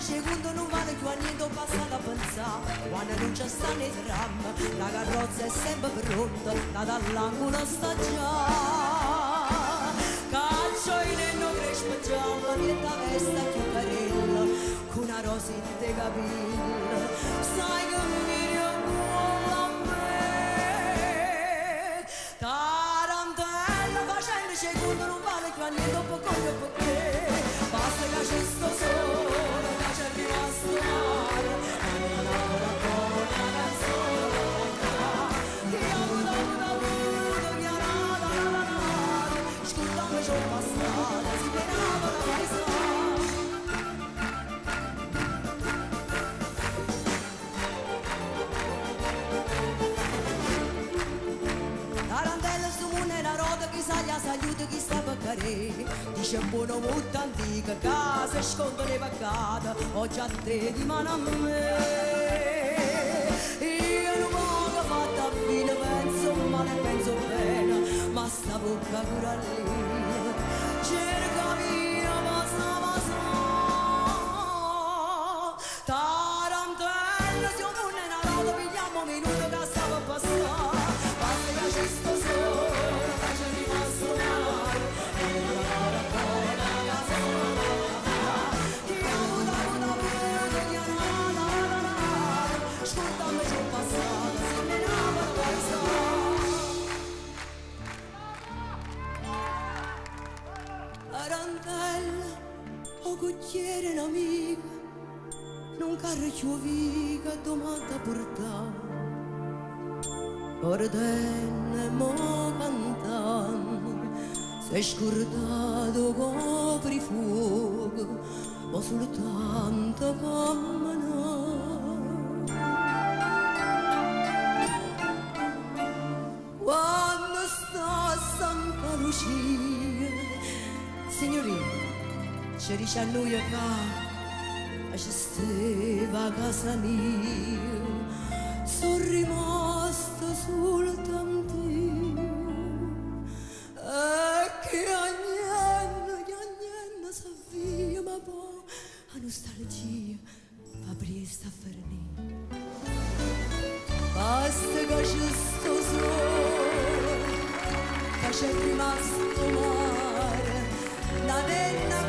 secondi non vale più a niente, ho passato a pensare. Quando non c'è sta nei tram, la carrozza è sempre pronta, da dall'angolo sta già. Caccio in e non cresce già, ma niente testa più carella, con una rosa in te capilla. Sai che mi ricordo a me. Tarantella facendo secondo non vale più a niente, un po' coglio perché basta che c'è sto sole, che c'è rimasto male, e non ancora come una canzone che ho avuto chiarata, scusami c'ho passato, si penava la paesana. Sa aiuto chi sta per carere, dice buono molto antica, casa sconto le paccate, oggi a te di mano a me. Io non ho fatto a fine, penso male, penso bene, ma sta bocca cura lì, cerca via, ma sa, tarantella, se un è una rota, pigliamo un minuto che sta per passare, basta che c'è sto sole. Tarantella, o cucchiere un'amica, non carro ciuvica, domanda portare. Ordenne mo cantando, sei scordato copri fuoco, o soltanto come no. Quando sta a Santa Lucia, signorina, ci dice a noi che ci stava a casa mia, sono rimasta soltanto io, e che agnello sa via, ma poi a nostalgia fa presto a fornire. Basta che c'è sto sole, che c'è rimasto mare, la nena